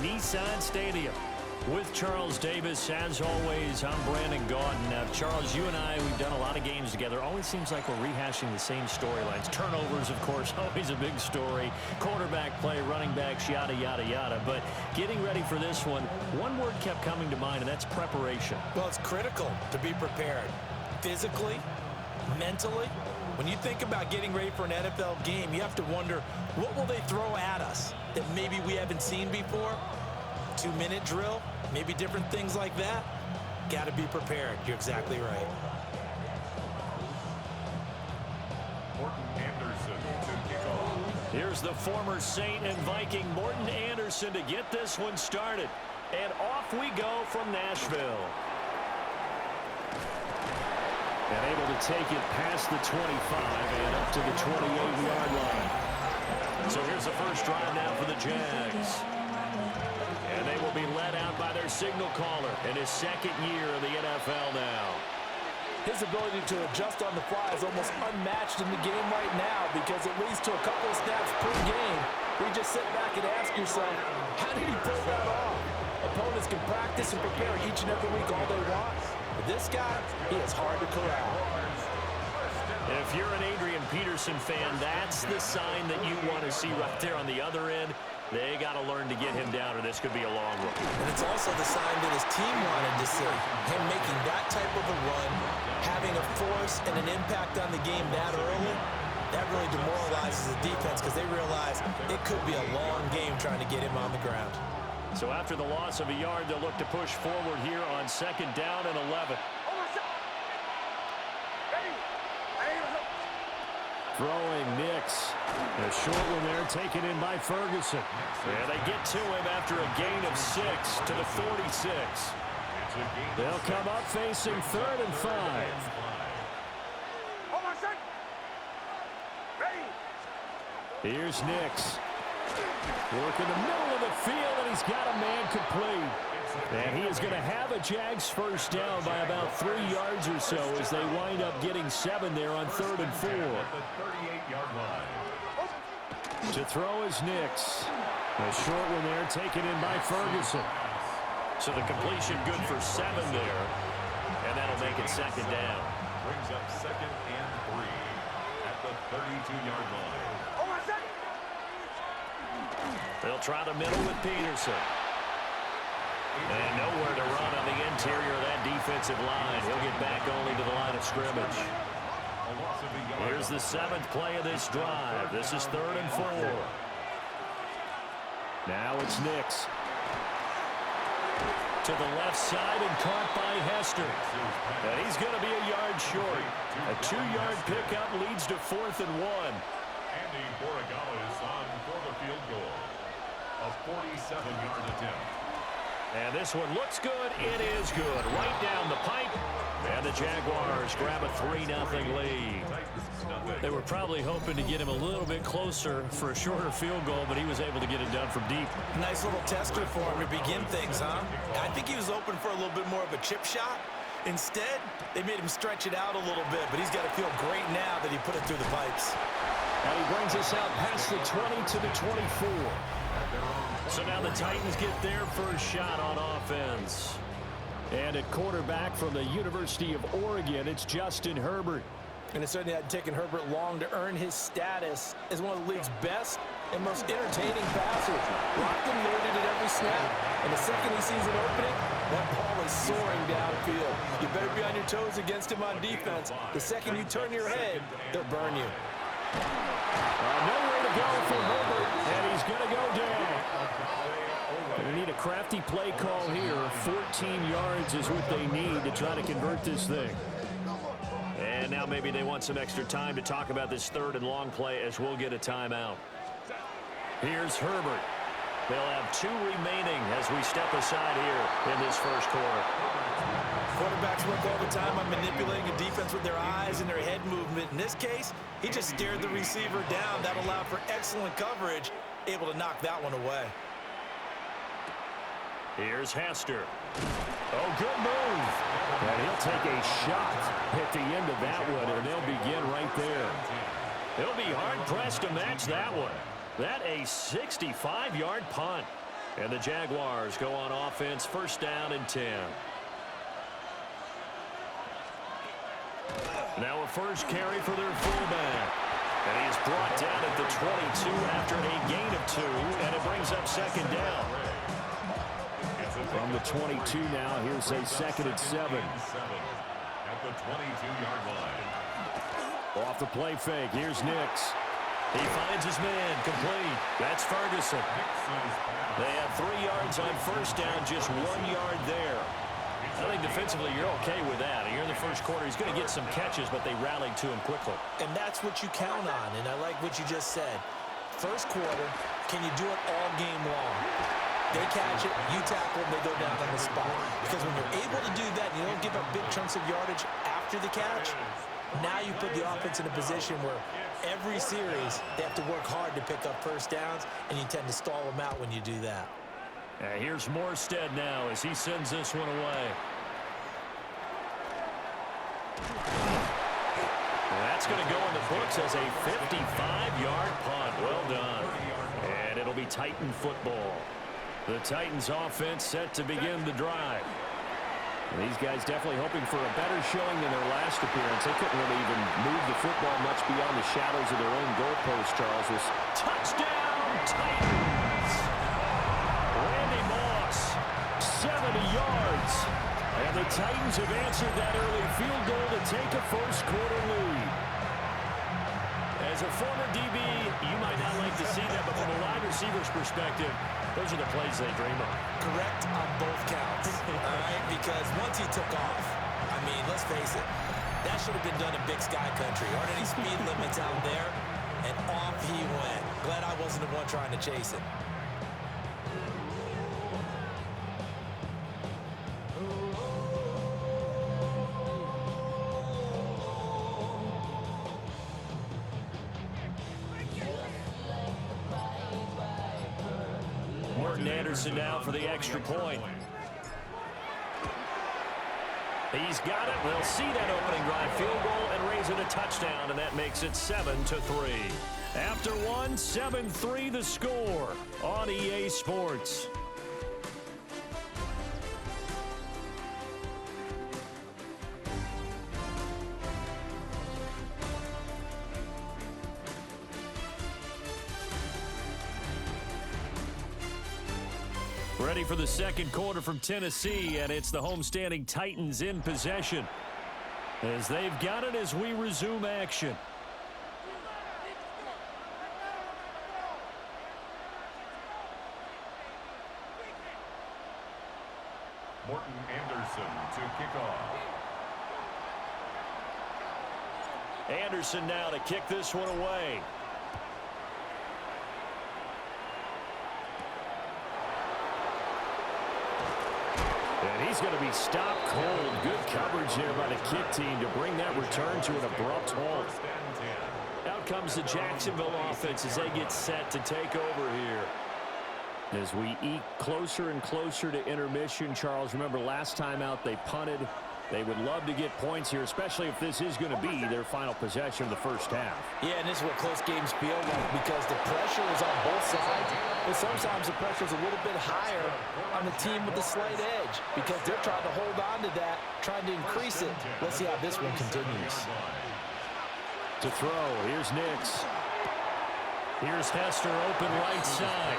Nissan Stadium. With Charles Davis, as always, I'm Brandon Gaudin. Now, Charles, you and I, we've done a lot of games together. Always seems like we're rehashing the same storylines. Turnovers, of course, always a big story. Quarterback play, running backs, yada, yada, yada. But getting ready for this one word kept coming to mind, and that's preparation. Well, it's critical to be prepared. Physically, mentally. When you think about getting ready for an NFL game, you have to wonder, what will they throw at us that maybe we haven't seen before? 2-minute drill, maybe different things like that. Got to be prepared. You're exactly right. Here's the former Saint and Viking Morton Anderson to get this one started. And off we go from Nashville. And able to take it past the 25 and up to the 28-yard line. So here's the first drive now for the Jags. And they will be led out by their signal caller in his second year in the NFL now. His ability to adjust on the fly is almost unmatched in the game right now, because it leads to a couple of snaps per game where you just sit back and ask yourself, how did he pull that off? Opponents can practice and prepare each and every week all they want. But this guy, he is hard to corral. If you're an Adrian Peterson fan, that's the sign that you want to see right there on the other end. They got to learn to get him down, or this could be a long one. And it's also the sign that his team wanted to see. Him making that type of a run, having a force and an impact on the game that early, that really demoralizes the defense, because they realize it could be a long game trying to get him on the ground. So after the loss of a yard, they'll look to push forward here on 2nd down and 11. Throwing Nix. A short one there taken in by Ferguson. And they get to him after a gain of 6 to the 46. They'll come up facing 3rd and 5. Here's Nix. Work in the middle of the field, and he's got a man complete. And he is going to have a Jags first down by about 3 yards or so as they wind up getting 7 there on 3rd and 4. To throw is Nix. A short one there taken in by Ferguson. So the completion good for 7 there. And that'll make it 2nd down. Brings up 2nd and 3 at the 32-yard line. They'll try the middle with Peterson. And nowhere to run on the interior of that defensive line. He'll get back only to the line of scrimmage. Here's the 7th play of this drive. This is 3rd and 4. Now it's Nix. To the left side and caught by Hester. And he's going to be a yard short. A 2-yard pickup leads to 4th and 1. Andy Borregales on for the field goal. A 47-yard attempt. And this one looks good. It is good. Right down the pipe. And the Jaguars grab a 3-0 lead. They were probably hoping to get him a little bit closer for a shorter field goal, but he was able to get it done from deep. Nice little tester for him to begin things, huh? I think he was open for a little bit more of a chip shot. Instead, they made him stretch it out a little bit, but he's got to feel great now that he put it through the pipes. And he brings us out past the 20 to the 24. So now the Titans get their first shot on offense. And at quarterback from the University of Oregon, it's Justin Herbert. And it certainly hadn't taken Herbert long to earn his status as one of the league's best and most entertaining passers. Locked and loaded at every snap. And the second he sees an opening, that ball is soaring downfield. You better be on your toes against him on defense. The second you turn your head, he'll burn you. Nowhere to go for Herbert, and he's going to go down. They need a crafty play call here. 14 yards is what they need to try to convert this thing. And now maybe they want some extra time to talk about this 3rd and long play, as we'll get a timeout. Here's Herbert. They'll have 2 remaining as we step aside here in this first quarter. Quarterbacks work all the time on manipulating a defense with their eyes and their head movement. In this case, he just stared the receiver down. That allowed for excellent coverage, able to knock that one away. Here's Hester. Oh, good move. And he'll take a shot at the end of that one, and they'll begin right there. They'll be hard-pressed to match that one. That a 65-yard punt. And the Jaguars go on offense, first down and 10. Now a first carry for their fullback. And he is brought down at the 22 after a gain of 2, and it brings up second down. From the 22 now, here's a second and 7. At the 22-yard line. Off the play fake, here's Nix. He finds his man, complete. That's Ferguson. They have 3 yards on first down, just 1 yard there. I think defensively you're okay with that. You're in the first quarter. He's going to get some catches, but they rallied to him quickly. And that's what you count on, and I like what you just said. First quarter, can you do it all game long? They catch it, you tackle them, they go down on the spot. Because when you're able to do that, and you don't give up big chunks of yardage after the catch, now you put the offense in a position where every series they have to work hard to pick up first downs, and you tend to stall them out when you do that. Here's Morstead now as he sends this one away. That's going to go in the books as a 55-yard punt. Well done. And it'll be Titan football. The Titans offense set to begin the drive. These guys definitely hoping for a better showing than their last appearance. They couldn't really even move the football much beyond the shadows of their own goalpost, Charles. Touchdown, Titans! Randy Moss, 70 yards. And the Titans have answered that early field goal to take a first quarter lead. As a former DB, you might not like to see that, but from a wide receiver's perspective, those are the plays they dream of. Correct on both counts, all right? Because once he took off, I mean, let's face it, that should have been done in Big Sky Country. Aren't any speed limits out there? And off he went. Glad I wasn't the one trying to chase it. Anderson now for the extra point. He's got it. We'll see that opening drive field goal and raise it a touchdown, and that makes it 7-3. After 1, 7-3 the score on EA Sports. Ready for the second quarter from Tennessee, and it's the homestanding Titans in possession as they've got it as we resume action. Morton Anderson to kick off. Anderson now to kick this one away. And he's going to be stopped cold. Good coverage there by the kick team to bring that return to an abrupt halt. Out comes the Jacksonville offense as they get set to take over here. As we eke closer and closer to intermission, Charles, remember last time out they punted. They would love to get points here, especially if this is going to be their final possession of the first half. Yeah, and this is what close games feel like because the pressure is on both sides. But sometimes the pressure is a little bit higher on the team with the slight edge because they're trying to hold on to that, trying to increase it. Let's see how this one continues. To throw, here's Nix. Here's Hester open right side.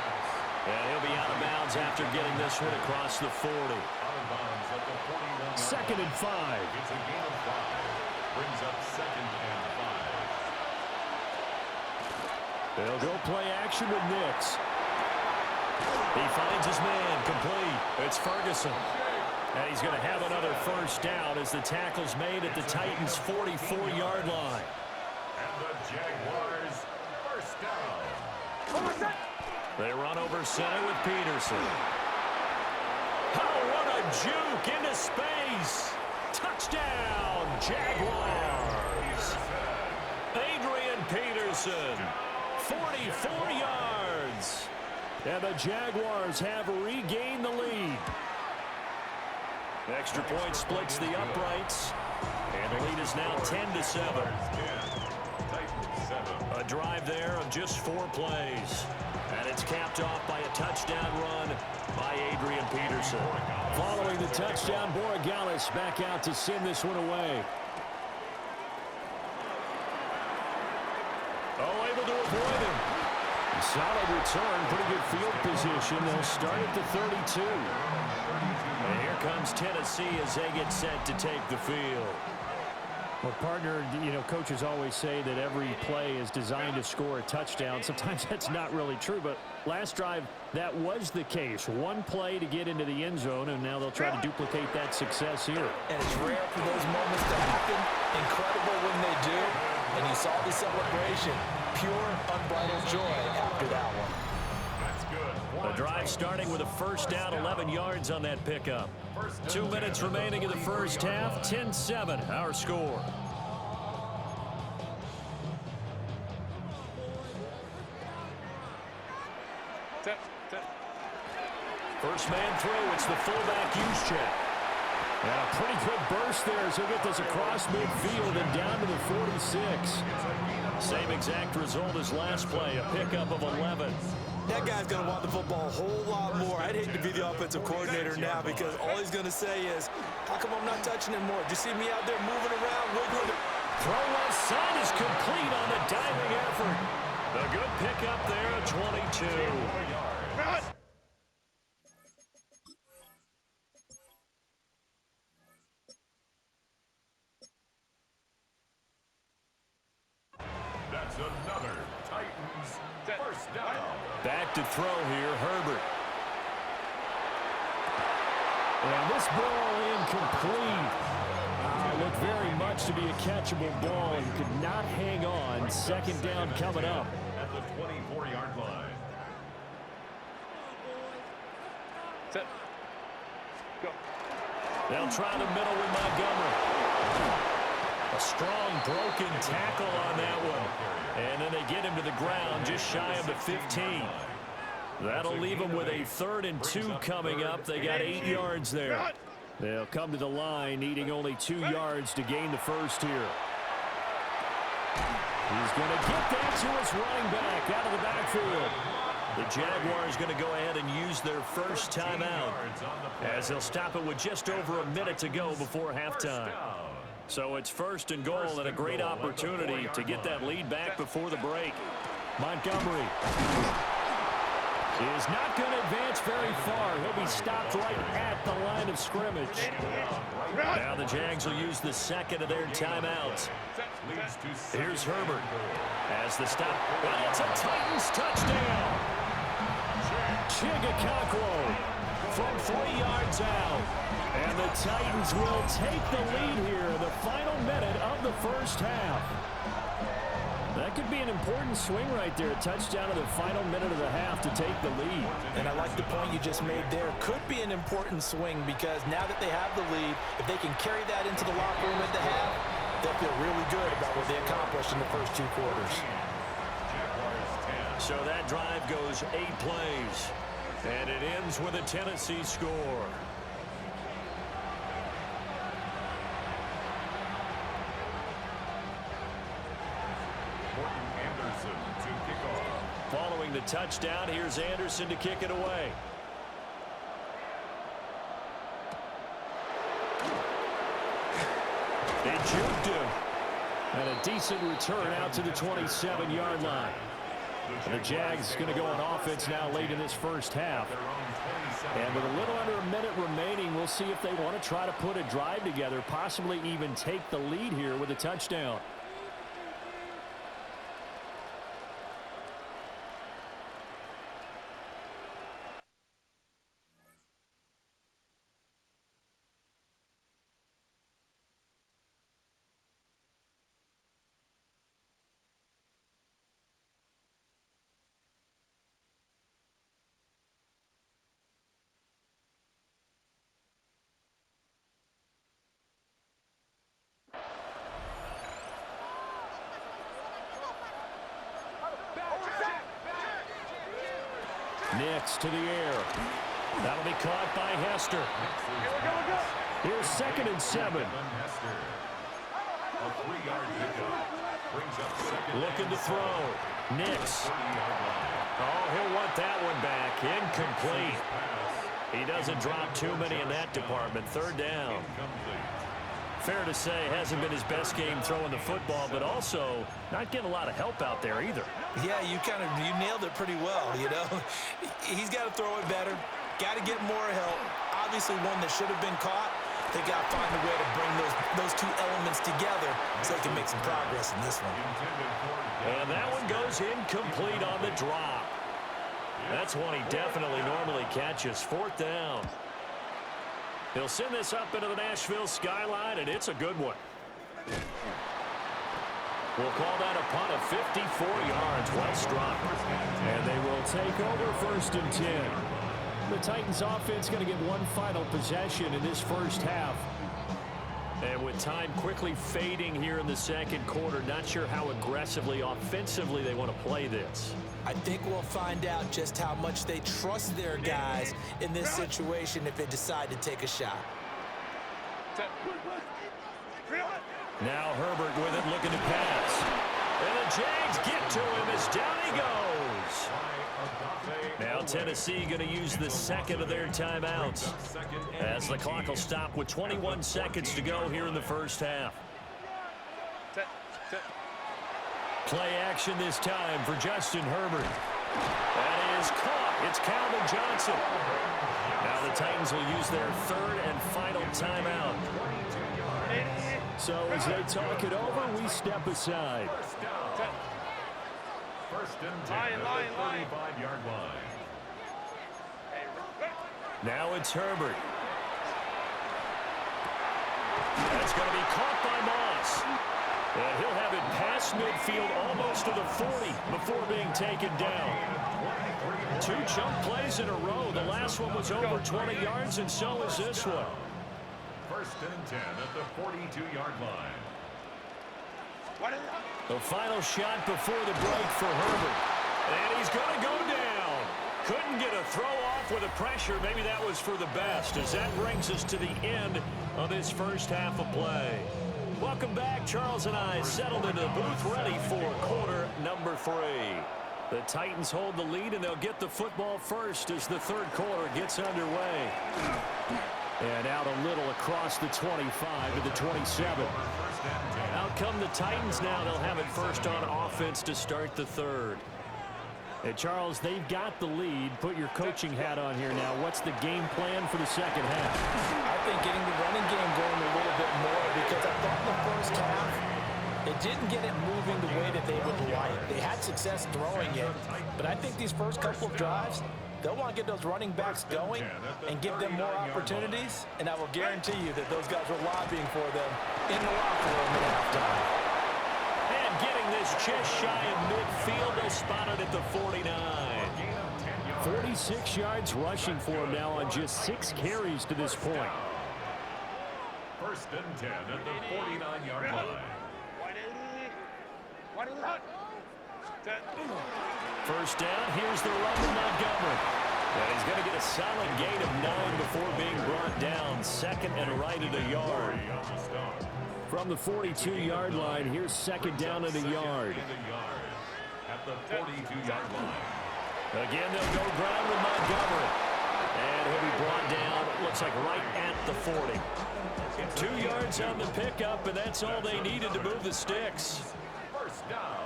And he'll be out of bounds after getting this one across the 40. Second and 5. It's a gain of 5. Brings up second and 5. They'll go play action with Nix. He finds his man, complete. It's Ferguson. And he's going to have another first down as the tackle's made at the Titans' 44-yard line. And the Jaguars first down. They run over center with Peterson. Oh, what a juke into space. Touchdown, Jaguars. Adrian Peterson, 44 yards. And the Jaguars have regained the lead. Extra point splits the uprights. And the lead is now 10-7. Titans 7. A drive there of just 4 plays. And it's capped off by a touchdown run by Adrian Peterson. Following the touchdown, Borregales back out to send this one away. Oh, able to avoid him. Solid return, pretty good field position. They'll start at the 32. And here comes Tennessee as they get set to take the field. Well, partner, you know, coaches always say that every play is designed to score a touchdown. Sometimes that's not really true, but last drive, that was the case. One play to get into the end zone, and now they'll try to duplicate that success here. And it's rare for those moments to happen. Incredible when they do. And you saw the celebration. Pure, unbridled joy after that one. That's good. The drive starting with a first down, 11 yards on that pickup. 2 minutes remaining in the first half, 10-7, our score. First man through, it's the fullback use check. And a pretty good burst there as he'll get this across midfield and down to the 46. Same exact result as last play, a pickup of 11. That guy's going to want the football a whole lot more. I'd hate to be the offensive coordinator now because all he's going to say is, how come I'm not touching him more? Do you see me out there moving around, wiggling? Throw left side is complete on the diving effort. A good pickup there at 22. That's another Titans first down. Back to throw here, Herbert. And this ball incomplete. Looked very much to be a catchable ball and could not hang on. Second down coming up. At the 24-yard line. Set. Go. They'll try the middle with Montgomery. A strong broken tackle on that one. And then they get him to the ground just shy of the 15. That'll leave them with a 3rd and 2 coming up. They got 8 yards there. They'll come to the line needing only 2 yards to gain the first here. He's going to get that to his running back out of the backfield. The Jaguars going to go ahead and use their first timeout as they'll stop it with just over a minute to go before halftime. So it's 1st and goal and a great opportunity to get that lead back before the break. Montgomery is not going to advance very far. He'll be stopped right at the line of scrimmage. Now the Jags will use the second of their timeouts. Here's Herbert as the stop. Well, it's a Titans touchdown. Chigakakwo from 3 yards out. And the Titans will take the lead here in the final minute of the first half. That could be an important swing right there. A touchdown in the final minute of the half to take the lead. And I like the point you just made there. Could be an important swing because now that they have the lead, if they can carry that into the locker room at the half, they'll feel really good about what they accomplished in the first 2 quarters. So that drive goes 8 plays. And it ends with a Tennessee score. Following the touchdown, here's Anderson to kick it away. They juked him. And a decent return out to the 27-yard line. And the Jags going to go on offense now late in this first half. And with a little under a minute remaining, we'll see if they want to try to put a drive together, possibly even take the lead here with a touchdown. Nix to the air. That'll be caught by Hester. Here's 2nd and 7. A 3-yard pickup. Brings up second Looking to and throw. Nix. 30-yard line. Oh, he'll want that one back. Incomplete. He doesn't drop too many in that department. Third down. Fair to say, hasn't been his best game throwing the football, but also not getting a lot of help out there either. Yeah, you nailed it pretty well, you know. He's got to throw it better. Got to get more help. Obviously one that should have been caught. They got to find a way to bring those two elements together so they can make some progress in this one. And that one goes incomplete on the drop. That's one he definitely normally catches. Fourth down. He'll send this up into the Nashville skyline, and it's a good one. We'll call that a punt of 54 yards. Well struck. And they will take over first and 10. The Titans offense going to get one final possession in this first half. And with time quickly fading here in the second quarter, not sure how aggressively, offensively they want to play this. I think we'll find out just how much they trust their guys in this situation if they decide to take a shot. Now Herbert with it, looking to pass. And the Jags get to him as down he goes. Now Tennessee going to use the second of their timeouts as the clock will stop with 21 seconds to go here in the first half. Play action this time for Justin Herbert. That is caught. It's Calvin Johnson. Now the Titans will use their third and final timeout. So as they talk it over, we step aside. First and 10 at the 35-yard line. Now it's Herbert. That's going to be caught by Moss. And he'll have it past midfield almost to the 40 before being taken down. Two jump plays in a row. The last one was over 20 yards, and so is this one. First and 10 at the 42-yard line. The final shot before the break for Herbert. And he's going to go down. Couldn't get a throw off with the pressure. Maybe that was for the best, as that brings us to the end of this first half of play. Welcome back. Charles and I settled into the booth ready for quarter number 3. The Titans hold the lead, and they'll get the football first as the third quarter gets underway. And out a little across the 25 to the 27. Out come the Titans now. They'll have it first on offense to start the third. Hey, Charles, they've got the lead. Put your coaching hat on here now. What's the game plan for the second half? I think getting the running game going a little bit more, because I thought in the first half it didn't get it moving the way that they would like. They had success throwing it, but I think these first couple of drives, they'll want to get those running backs going and give them more opportunities, and I will guarantee you that those guys were lobbying for them in the locker room at halftime. And getting this just shy of midfield, they'll spot it at the 49. 46 yards rushing for him now on just 6 carries to this point. First and 10 at the 49-yard line. First down, here's the run to Montgomery. And he's going to get a solid gain of 9 before being brought down. Second and right at a yard. From the 42-yard line, here's second down at a yard. At the 42-yard line. Again, they'll go ground with Montgomery. And he'll be brought down, looks like right at the 40. 2 yards on the pickup, and that's all they needed to move the sticks. First down.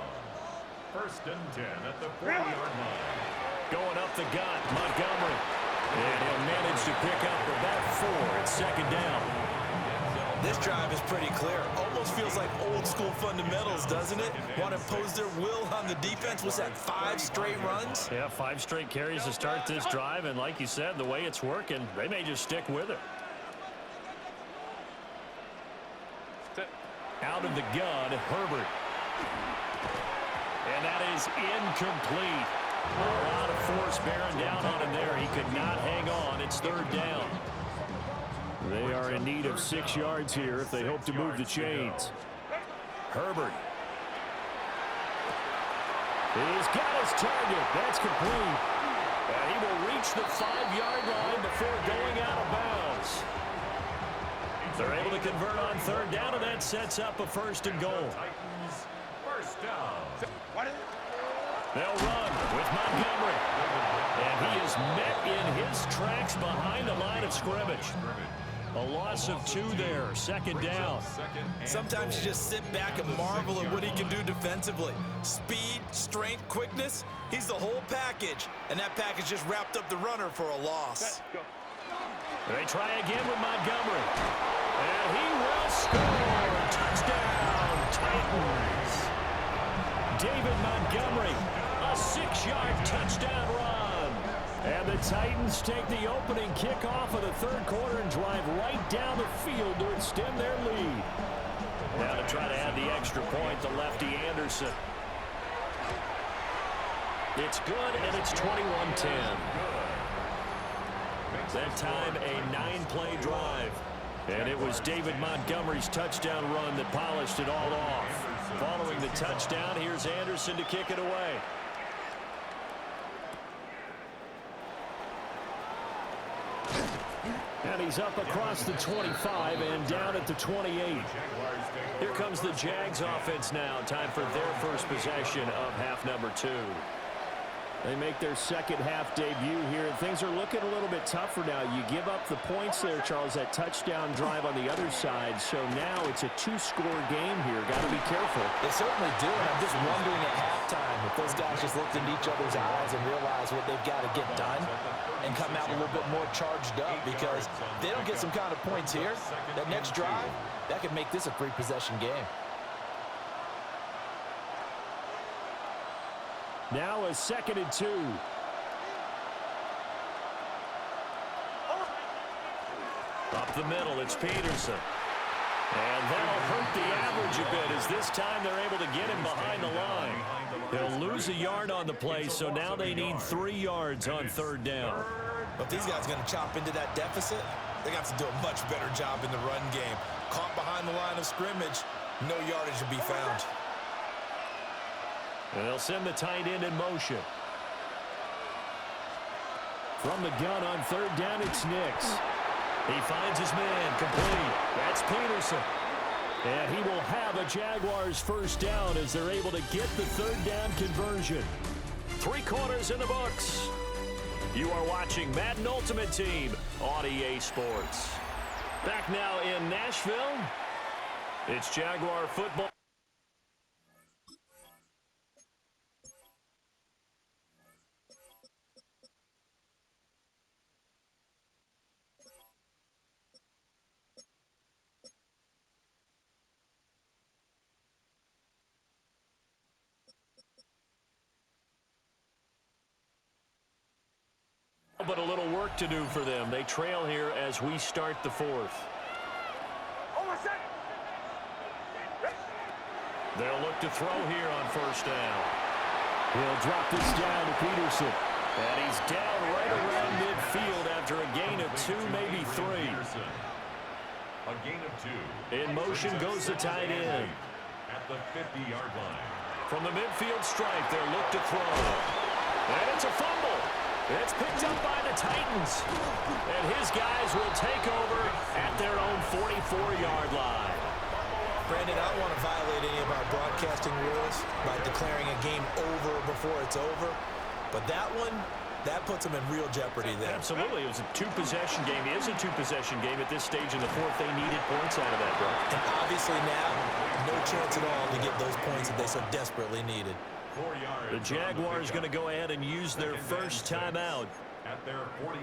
First and 10 at the 40-yard line. Going up the gut, Montgomery. And he'll manage to pick up about 4 at second down. This drive is pretty clear. Almost feels like old school fundamentals, doesn't it? Want to impose their will on the defense. Was that 5 straight runs? Yeah, 5 straight carries to start this drive, and like you said, the way it's working, they may just stick with it. Out of the gun, Herbert. And that is incomplete. A lot of force bearing down on him there. He could not hang on. It's third down. They are in need of 6 yards here if they hope to move the chains. Herbert. He's got his target. That's complete. And he will reach the 5-yard line before going out of bounds. They're able to convert on third down, and that sets up a first and goal. They'll run with Montgomery. And he is met in his tracks behind the line of scrimmage. A loss of 2 there, second down. Sometimes you just sit back and marvel at what he can do defensively. Speed, strength, quickness, he's the whole package. And that package just wrapped up the runner for a loss. They try again with Montgomery. And he will score. Touchdown, Titans. David Montgomery, a 6-yard touchdown run. And the Titans take the opening kickoff of the third quarter and drive right down the field to extend their lead. Now to try to add the extra point, the lefty Anderson. It's good, and it's 21-10. That time, a 9-play drive. And it was David Montgomery's touchdown run that polished it all off. Following the touchdown, here's Anderson to kick it away. And he's up across the 25 and down at the 28. Here comes the Jags offense now. Time for their first possession of half number 2. They make their second half debut here, and things are looking a little bit tougher now. You give up the points there, Charles, that touchdown drive on the other side. So now it's a 2-score game here. Got to be careful. They certainly do, and I'm just wondering at halftime if those guys just looked into each other's eyes and realized what they've got to get done and come out a little bit more charged up, because if they don't get some kind of points here, that next drive, that could make this a 3-possession game. Now a 2nd and 2. Up the middle, it's Peterson. And that'll hurt the average a bit, as this time they're able to get him behind the line. They'll lose a yard on the play, so now they need 3 yards on 3rd down. But if these guys are going to chop into that deficit, they got to do a much better job in the run game. Caught behind the line of scrimmage, no yardage to be found. And they'll send the tight end in motion. From the gun on 3rd down, it's Nix. He finds his man, complete. That's Peterson. And he will have a Jaguars first down as they're able to get the 3rd down conversion. 3 quarters in the books. You are watching Madden Ultimate Team on EA Sports. Back now in Nashville, it's Jaguar football. But a little work to do for them. They trail here as we start the 4th. They'll look to throw here on 1st down. He'll drop this down to Peterson. And he's down right around midfield after a gain of 2, maybe 3. A gain of 2. In motion goes the tight end. At the 50-yard line. From the midfield stripe, they'll look to throw. And it's a fumble. It's picked up by the Titans. And his guys will take over at their own 44-yard line. Brandon, I don't want to violate any of our broadcasting rules by declaring a game over before it's over. But that one, that puts them in real jeopardy there. Absolutely. It was a 2-possession game. It is a 2-possession game at this stage in the 4th. They needed points out of that, bro. And obviously now, no chance at all to get those points that they so desperately needed. The Jaguars going to go ahead and use their first timeout.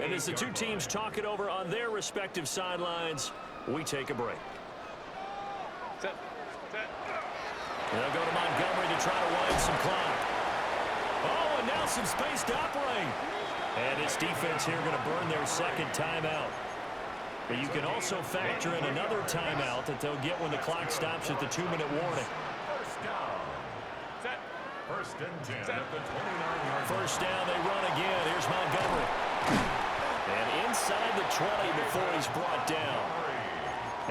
And as the 2 teams talk it over on their respective sidelines, we take a break. Set. They'll go to Montgomery to try to wind some clock. Oh, and now some space to operate. And his defense here going to burn their 2nd timeout. But you can also factor in another timeout that they'll get when the clock stops at the 2-minute warning. First and 10 at the 29-yard line. First down, they run again. Here's Montgomery. And inside the 20 before he's brought down.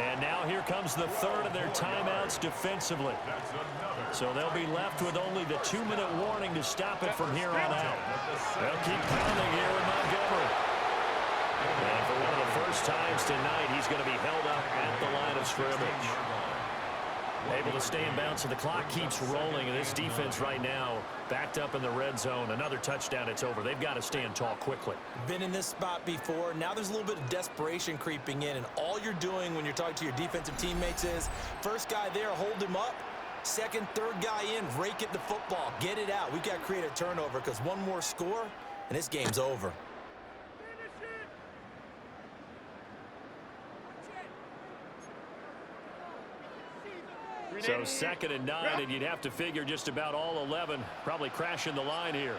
And now here comes the 3rd of their timeouts defensively. So they'll be left with only the 2-minute warning to stop it from here on out. They'll keep pounding here with Montgomery. And for one of the first times tonight, he's going to be held up at the line of scrimmage. Able to stay in bounds, so the clock keeps rolling, and this defense right now backed up in the red zone. Another touchdown, it's over. They've got to stand tall quickly. Been in this spot before. Now there's a little bit of desperation creeping in, and all you're doing when you're talking to your defensive teammates is, first guy there, hold him up. Second, third guy in, rake at the football. Get it out. We've got to create a turnover because one more score, and this game's over. So 2nd and 9, and you'd have to figure just about all 11 probably crashing the line here.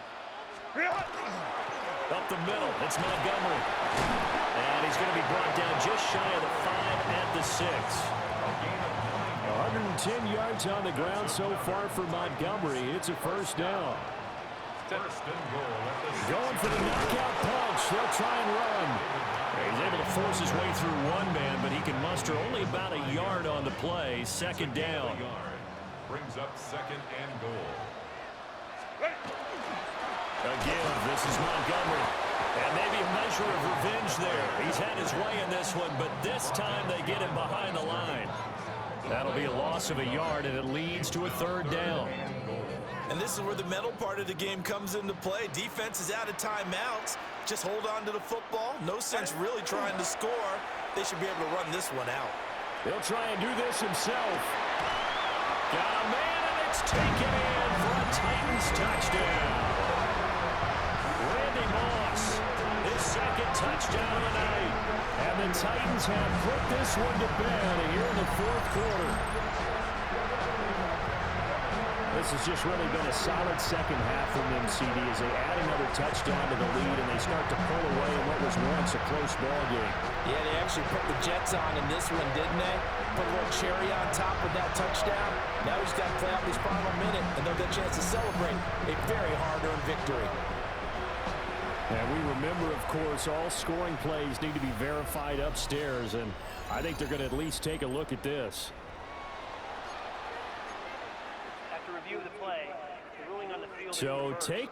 Up the middle, it's Montgomery. And he's going to be brought down just shy of the 5 at the 6. 110 yards on the ground so far for Montgomery. It's a first down. Going for the knockout punch. They'll try and run. He's able to force his way through one man, but he can muster only about a yard on the play. 2nd down. Brings up 2nd and goal. Again, this is Montgomery. And maybe a measure of revenge there. He's had his way in this one, but this time they get him behind the line. That'll be a loss of a yard, and it leads to a 3rd down. And this is where the mental part of the game comes into play. Defense is out of timeouts. Just hold on to the football. No sense really trying to score. They should be able to run this one out. He'll try and do this himself. Got a man, and it's taken in for a Titans touchdown. Randy Moss, his 2nd touchdown of the night. And the Titans have put this one to bed here in the 4th quarter. This has just really been a solid 2nd half from them, CD, as they add another touchdown to the lead and they start to pull away in what was once a close ball game. Yeah, they actually put the Jets on in this one, didn't they? Put a little cherry on top with that touchdown. Now he's got to play out this final minute, and they'll get a chance to celebrate a very hard-earned victory. And we remember, of course, all scoring plays need to be verified upstairs, and I think they're going to at least take a look at this. After review of the play, the ruling on the field. So take.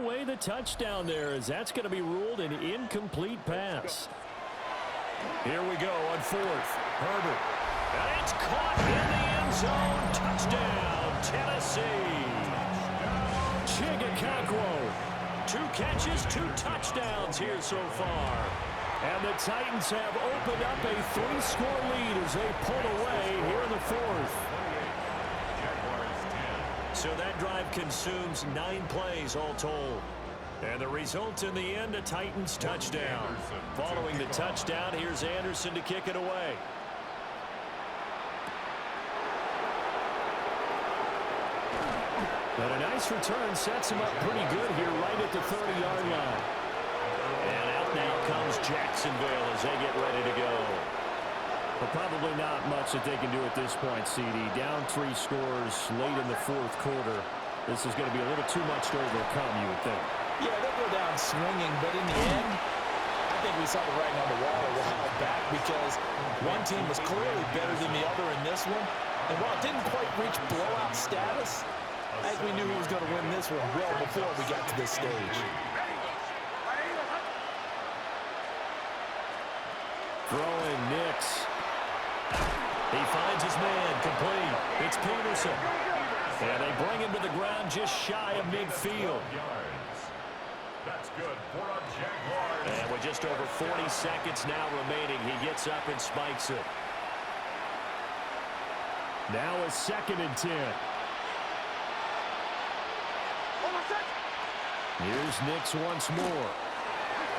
Away the touchdown there, as that's going to be ruled an incomplete pass. Here we go on 4th. Herbert. And it's caught in the end zone. Touchdown, Tennessee. Chigakakwo. 2 catches, 2 touchdowns here so far. And the Titans have opened up a 3-score lead as they pull away here in the 4th. So that drive consumes 9 plays all told. And the result in the end, a Titans touchdown. Following the touchdown, here's Anderson to kick it away. But a nice return sets him up pretty good here right at the 30-yard line. And out now comes Jacksonville as they get ready to go. But probably not much that they can do at this point, CD. Down 3 scores late in the 4th quarter. This is going to be a little too much to overcome, you would think. Yeah, they'll go down swinging, but in the end, I think we saw the writing on the wall a while back because one team was clearly better than the other in this one. And while it didn't quite reach blowout status, I think we knew he was going to win this one well before we got to this stage. Throwing Nix. He finds his man, complete. It's Peterson. And they bring him to the ground just shy of midfield. That's good for a Jaguars. And with just over 40 seconds now remaining, he gets up and spikes it. Now a 2nd and 10. Here's Nix once more.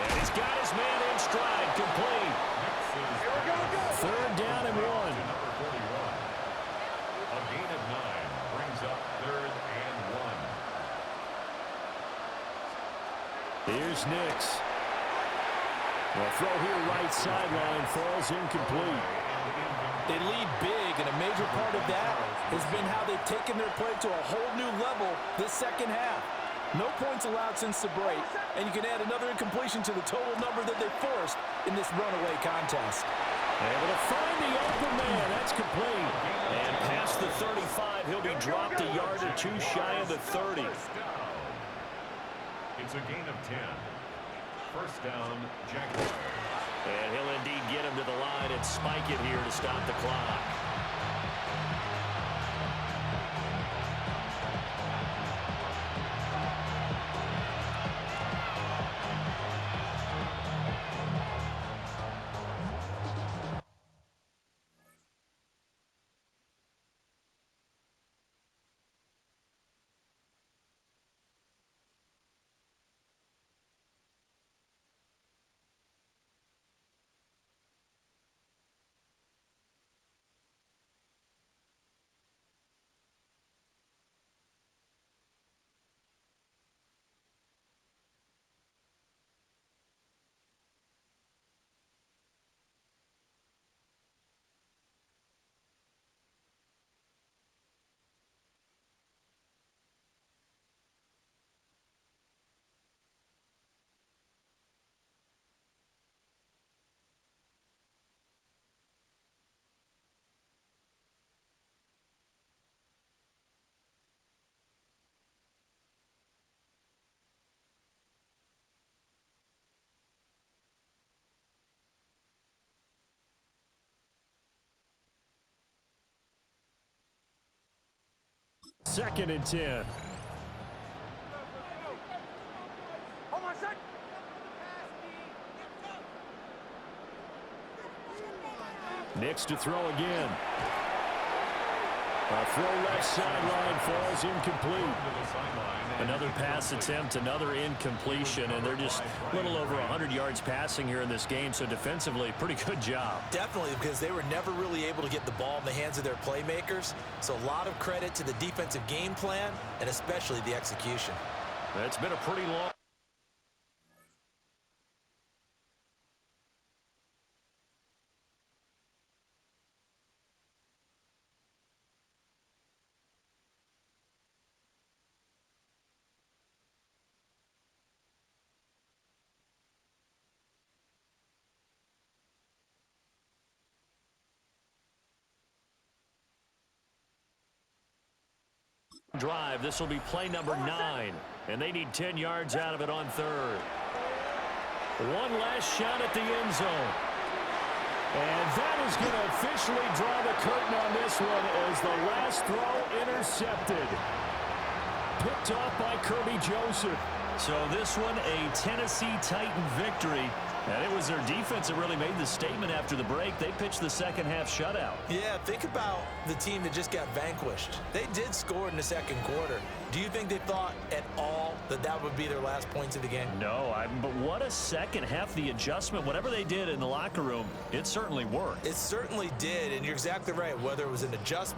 And he's got his man in stride, complete. 3rd down and 1. Number 41. A gain of 9 brings up 3rd and 1. Here's Nix. A throw here right sideline falls incomplete. They lead big, and a major part of that has been how they've taken their play to a whole new level this second half. No points allowed since the break, and you can add another incompletion to the total number that they forced in this runaway contest. Able to find the open man. That's complete. And past the 35, he'll be dropped a yard or two shy of the 30. It's a gain of 10. First down, Jaguars. And he'll indeed get him to the line and spike it here to stop the clock. Second and 10. Nix to throw again. A throw left sideline falls incomplete. Another pass attempt, another incompletion, and they're just a little over 100 yards passing here in this game, so defensively, pretty good job. Definitely, because they were never really able to get the ball in the hands of their playmakers, so a lot of credit to the defensive game plan and especially the execution. It's been a pretty long... drive. This will be play number 9, and they need 10 yards out of it on third. One last shot at the end zone. And that is going to officially draw the curtain on this one as the last throw intercepted. Picked off by Kirby Joseph. So this one, a Tennessee Titan victory. And it was their defense that really made the statement after the break. They pitched the second half shutout. Yeah, think about the team that just got vanquished. They did score in the second quarter. Do you think they thought at all that that would be their last points of the game? No, but what a second half. The adjustment, whatever they did in the locker room, it certainly worked. It certainly did, and you're exactly right. Whether it was an adjustment,